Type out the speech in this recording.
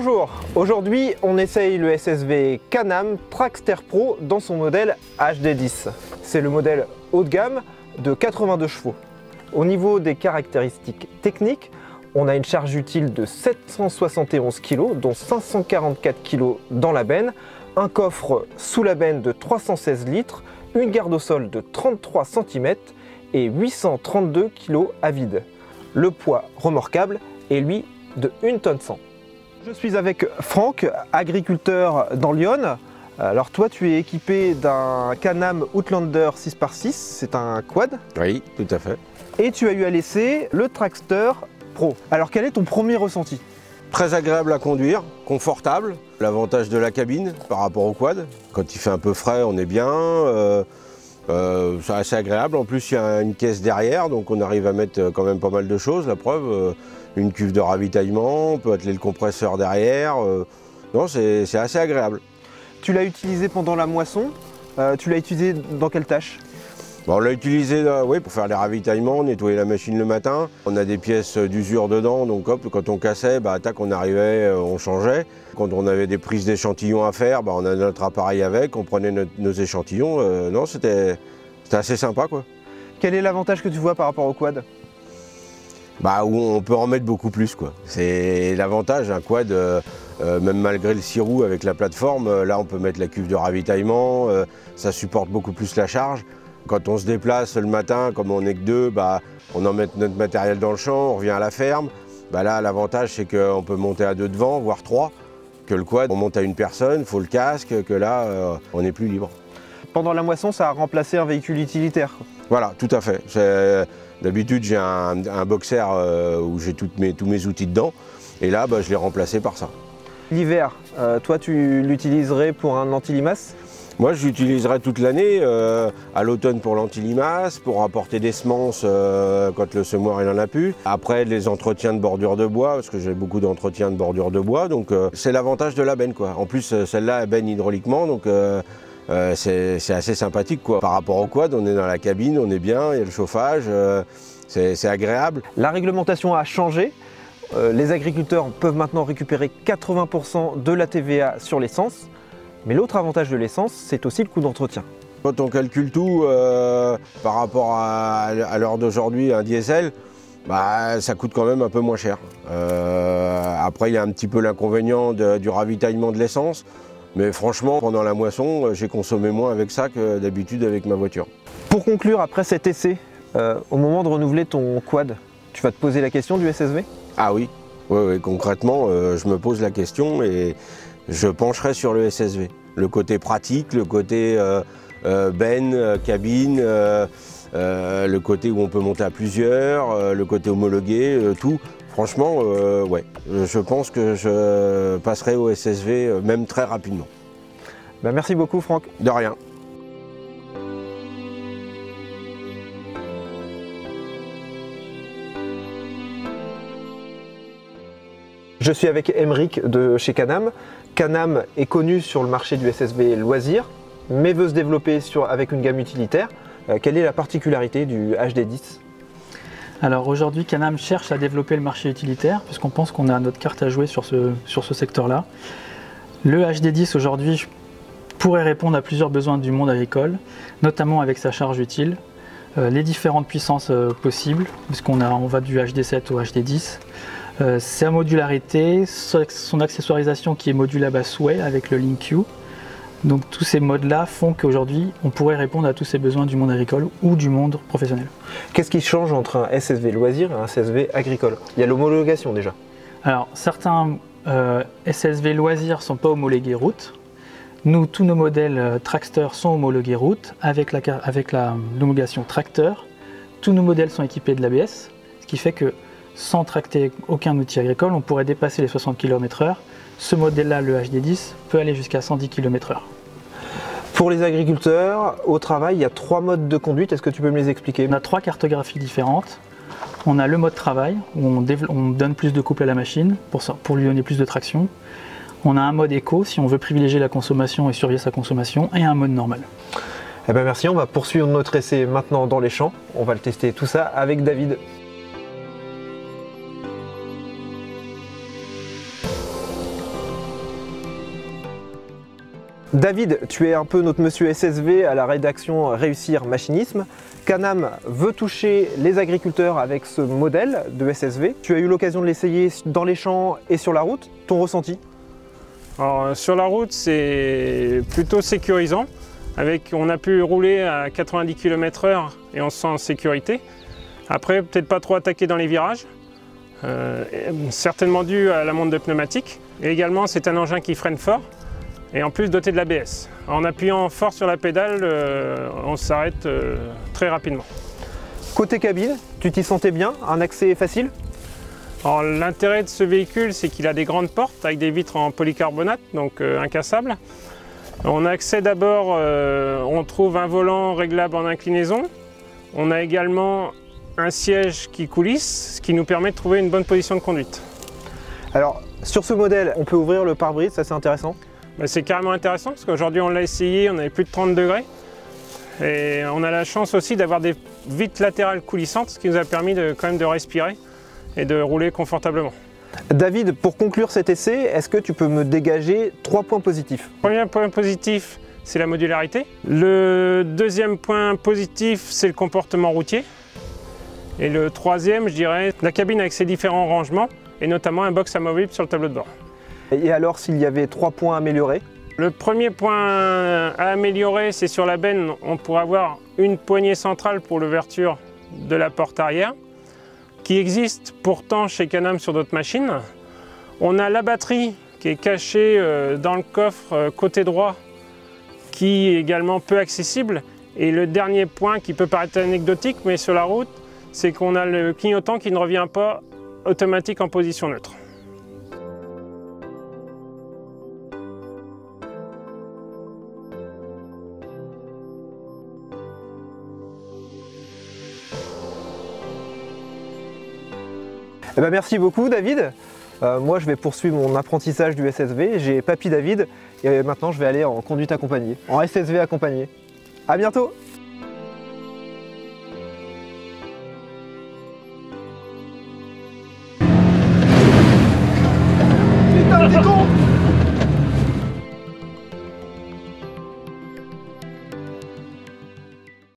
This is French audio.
Bonjour, aujourd'hui on essaye le SSV Can-Am Traxster Pro dans son modèle HD10. C'est le modèle haut de gamme de 82 chevaux. Au niveau des caractéristiques techniques, on a une charge utile de 771 kg, dont 544 kg dans la benne, un coffre sous la benne de 316 litres, une garde au sol de 33 cm et 832 kg à vide. Le poids remorquable est lui de 1 tonne 100. Je suis avec Franck, agriculteur dans l'Yonne. Alors toi tu es équipé d'un Can-Am Outlander 6x6, c'est un quad. Oui, tout à fait. Et tu as eu à l'essai le Traxster Pro. Alors quel est ton premier ressenti? Très agréable à conduire, confortable. L'avantage de la cabine par rapport au quad. Quand il fait un peu frais, on est bien. C'est assez agréable. En plus, il y a une caisse derrière, donc on arrive à mettre quand même pas mal de choses. La preuve, une cuve de ravitaillement, on peut atteler le compresseur derrière. Non, c'est assez agréable. Tu l'as utilisé pendant la moisson. Tu l'as utilisé dans quelle tâche? Bon, on l'a utilisé oui, pour faire les ravitaillements, nettoyer la machine le matin. On a des pièces d'usure dedans, donc hop, quand on cassait, tac, on arrivait, on changeait. Quand on avait des prises d'échantillons à faire, on a notre appareil avec, on prenait nos échantillons. Non, c'était assez sympa, quoi. Quel est l'avantage que tu vois par rapport au quad? Où on peut en mettre beaucoup plus, quoi. C'est l'avantage, un quad, même malgré le 6 roues avec la plateforme, là on peut mettre la cuve de ravitaillement, ça supporte beaucoup plus la charge. Quand on se déplace le matin, comme on n'est que deux, on en met notre matériel dans le champ, on revient à la ferme. Là, l'avantage, c'est qu'on peut monter à deux devant, voire trois. Que le quad, on monte à une personne, il faut le casque, que là, on est plus libre. Pendant la moisson, ça a remplacé un véhicule utilitaire. Voilà, tout à fait. D'habitude, j'ai un boxer où j'ai tous mes outils dedans. Et là, je l'ai remplacé par ça. L'hiver, toi, tu l'utiliserais pour un anti-limace? Moi, je l'utiliserai toute l'année, à l'automne pour l'anti-limace, pour apporter des semences quand le semoir il en a plus. Après, les entretiens de bordure de bois, parce que j'ai beaucoup d'entretiens de bordure de bois, donc c'est l'avantage de la benne, quoi. En plus, celle-là, elle benne hydrauliquement, donc c'est assez sympathique, quoi. Par rapport au quad, on est dans la cabine, on est bien, il y a le chauffage, c'est agréable. La réglementation a changé. Les agriculteurs peuvent maintenant récupérer 80% de la TVA sur l'essence. Mais l'autre avantage de l'essence, c'est aussi le coût d'entretien. Quand on calcule tout par rapport à l'heure d'aujourd'hui, un diesel, ça coûte quand même un peu moins cher. Après, il y a un petit peu l'inconvénient du ravitaillement de l'essence. Mais franchement, pendant la moisson, j'ai consommé moins avec ça que d'habitude avec ma voiture. Pour conclure, après cet essai, au moment de renouveler ton quad, tu vas te poser la question du SSV? Ah oui, oui, concrètement, je me pose la question et je pencherai sur le SSV. Le côté pratique, le côté benne, cabine, le côté où on peut monter à plusieurs, le côté homologué, tout. Franchement, ouais, je pense que je passerai au SSV même très rapidement. Merci beaucoup Franck. De rien. Je suis avec Aymeric de chez Can-Am. Can-Am est connu sur le marché du SSV loisir, mais veut se développer avec une gamme utilitaire. Quelle est la particularité du HD10? Alors aujourd'hui, Can-Am cherche à développer le marché utilitaire, puisqu'on pense qu'on a notre carte à jouer sur ce secteur-là. Le HD10 aujourd'hui pourrait répondre à plusieurs besoins du monde agricole, notamment avec sa charge utile, les différentes puissances possibles, puisqu'on va du HD7 au HD10. Sa modularité, son accessoirisation qui est modulable à souhait avec le Link-Q. Donc tous ces modes-là font qu'aujourd'hui, on pourrait répondre à tous ces besoins du monde agricole ou du monde professionnel. Qu'est-ce qui change entre un SSV loisir et un SSV agricole? Il y a l'homologation déjà. Alors certains SSV loisirs ne sont pas homologués route. Nous, tous nos modèles Traxster sont homologués route avec l'homologation tracteur. Tous nos modèles sont équipés de l'ABS, ce qui fait que sans tracter aucun outil agricole, on pourrait dépasser les 60 km/h. Ce modèle-là, le HD10, peut aller jusqu'à 110 km/h. Pour les agriculteurs, au travail, il y a 3 modes de conduite. Est-ce que tu peux me les expliquer? On a 3 cartographies différentes. On a le mode travail, où on donne plus de couple à la machine pour lui donner plus de traction. On a un mode éco, si on veut privilégier la consommation et surveiller sa consommation, et un mode normal. Merci, on va poursuivre notre essai maintenant dans les champs. On va le tester tout ça avec David. David, tu es un peu notre monsieur SSV à la rédaction Réussir Machinisme. Canam veut toucher les agriculteurs avec ce modèle de SSV. Tu as eu l'occasion de l'essayer dans les champs et sur la route. Ton ressenti? Alors, sur la route, c'est plutôt sécurisant. On a pu rouler à 90 km/h et on se sent en sécurité. Après, peut-être pas trop attaqué dans les virages. Certainement dû à la montre de pneumatique. Et également, c'est un engin qui freine fort. Et en plus doté de l'ABS. En appuyant fort sur la pédale, on s'arrête très rapidement. Côté cabine, tu t'y sentais bien? Un accès facile? L'intérêt de ce véhicule, c'est qu'il a des grandes portes avec des vitres en polycarbonate, donc incassables. On a accès d'abord, on trouve un volant réglable en inclinaison. On a également un siège qui coulisse, ce qui nous permet de trouver une bonne position de conduite. Alors, sur ce modèle, on peut ouvrir le pare-brise, ça c'est intéressant. C'est carrément intéressant parce qu'aujourd'hui on l'a essayé, on avait plus de 30 degrés et on a la chance aussi d'avoir des vitres latérales coulissantes, ce qui nous a permis quand même de respirer et de rouler confortablement. David, pour conclure cet essai, est-ce que tu peux me dégager 3 points positifs? Premier point positif, c'est la modularité. Le deuxième point positif, c'est le comportement routier. Et le troisième, je dirais, la cabine avec ses différents rangements et notamment un box amovible sur le tableau de bord. Et alors, s'il y avait 3 points à améliorer? Le premier point à améliorer, c'est sur la benne, on pourrait avoir une poignée centrale pour l'ouverture de la porte arrière, qui existe pourtant chez Canam sur d'autres machines. On a la batterie qui est cachée dans le coffre côté droit, qui est également peu accessible. Et le dernier point qui peut paraître anecdotique, mais sur la route, c'est qu'on a le clignotant qui ne revient pas automatique en position neutre. Eh ben, merci beaucoup David. Moi je vais poursuivre mon apprentissage du SSV. J'ai papy David et maintenant je vais aller en conduite accompagnée, en SSV accompagné. À bientôt. Putain, t'es con!